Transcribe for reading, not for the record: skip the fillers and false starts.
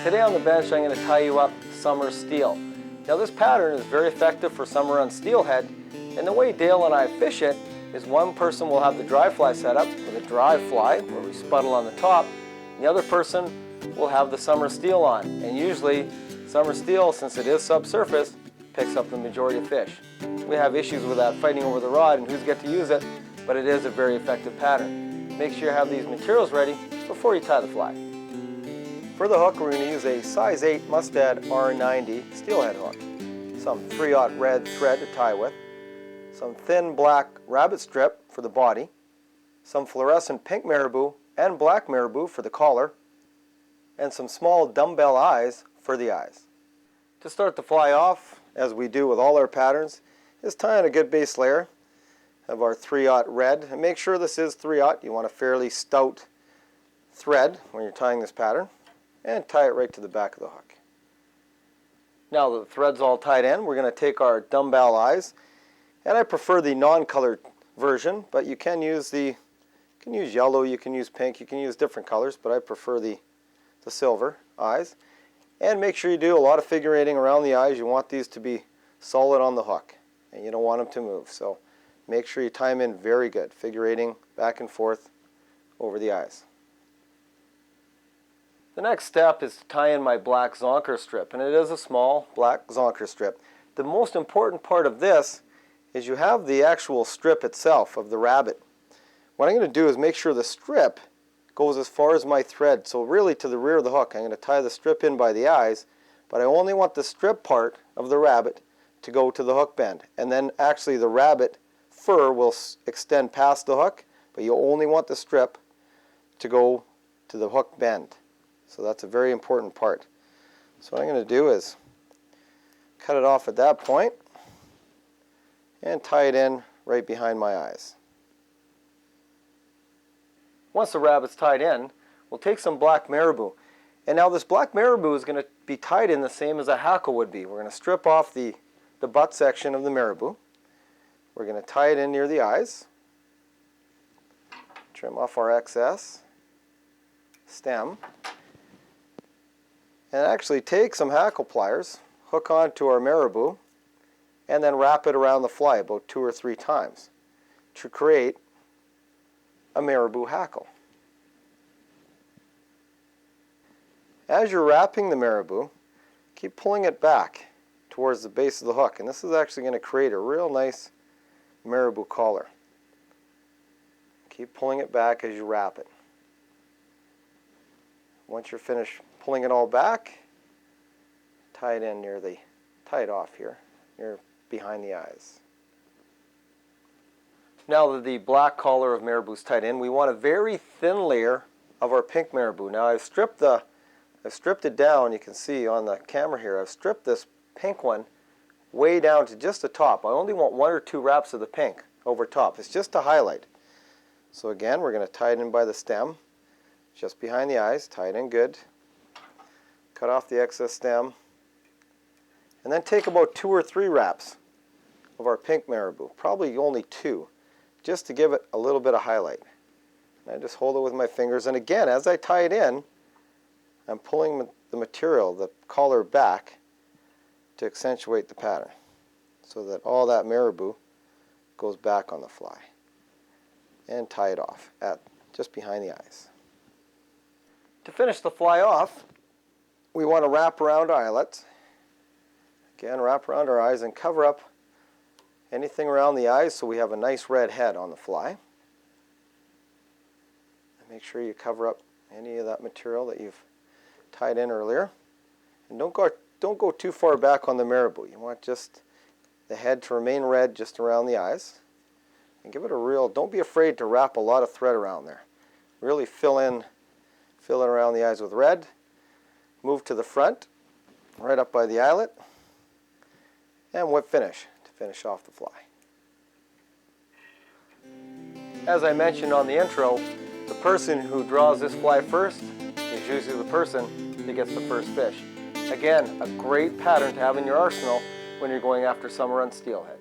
Today on the bench I'm going to tie you up summer steel. Now this pattern is very effective for summer on steelhead, and the way Dale and I fish it is one person will have the dry fly set up with a dry fly where we spuddle on the top, and the other person will have the summer steel on. And usually summer steel, since it is subsurface, picks up the majority of fish. We have issues with that, fighting over the rod and who's get to use it, but it is a very effective pattern. Make sure you have these materials ready before you tie the fly. For the hook, we're going to use a size 8 Mustad R90 steelhead hook, some 3/0 red thread to tie with, some thin black rabbit strip for the body, some fluorescent pink marabou and black marabou for the collar, and some small dumbbell eyes for the eyes. To start the fly off, as we do with all our patterns, is tie on a good base layer of our 3/0 red. And make sure this is 3/0. You want a fairly stout thread when you're tying this pattern, and tie it right to the back of the hook. Now that the thread's all tied in, we're going to take our dumbbell eyes, and I prefer the non-colored version, but you can use yellow, you can use pink, you can use different colors, but I prefer the silver eyes. And make sure you do a lot of figure eighting around the eyes. You want these to be solid on the hook, and you don't want them to move. So make sure you tie them in very good, figure eighting back and forth over the eyes. The next step is to tie in my black zonker strip, and it is a small black zonker strip. The most important part of this is you have the actual strip itself of the rabbit. What I'm going to do is make sure the strip goes as far as my thread, so really to the rear of the hook. I'm going to tie the strip in by the eyes, but I only want the strip part of the rabbit to go to the hook bend, and then actually the rabbit fur will extend past the hook, but you only want the strip to go to the hook bend. So that's a very important part. So what I'm going to do is cut it off at that point and tie it in right behind my eyes. Once the rabbit's tied in, we'll take some black marabou. And now this black marabou is going to be tied in the same as a hackle would be. We're going to strip off the butt section of the marabou. We're going to tie it in near the eyes. Trim off our excess stem. And actually take some hackle pliers, hook onto our marabou, and then wrap it around the fly about 2 or 3 times to create a marabou hackle. As you're wrapping the marabou, keep pulling it back towards the base of the hook, and this is actually going to create a real nice marabou collar. Keep pulling it back as you wrap it. Once you're finished pulling it all back, tie it in tie it off here, near behind the eyes. Now that the black collar of marabou is tied in, we want a very thin layer of our pink marabou. Now I've stripped it down. You can see on the camera here, I've stripped this pink one way down to just the top. I only want 1 or 2 wraps of the pink over top. It's just to highlight. So again, we're going to tie it in by the stem, just behind the eyes, tie it in good. Cut off the excess stem, and then take about 2 or 3 wraps of our pink marabou, probably only 2, just to give it a little bit of highlight. And I just hold it with my fingers, and again, as I tie it in, I'm pulling the material, the collar back, to accentuate the pattern, so that all that marabou goes back on the fly. And tie it off at just behind the eyes. To finish the fly off, we want to wrap around our eyelets. Again, wrap around our eyes and cover up anything around the eyes so we have a nice red head on the fly. And make sure you cover up any of that material that you've tied in earlier. And don't go too far back on the marabou. You want just the head to remain red just around the eyes. And give it a real, don't be afraid to wrap a lot of thread around there. Really fill in around the eyes with red. Move to the front, right up by the eyelet, and whip finish to finish off the fly. As I mentioned on the intro, the person who draws this fly first is usually the person that gets the first fish. Again, a great pattern to have in your arsenal when you're going after summer on steelhead.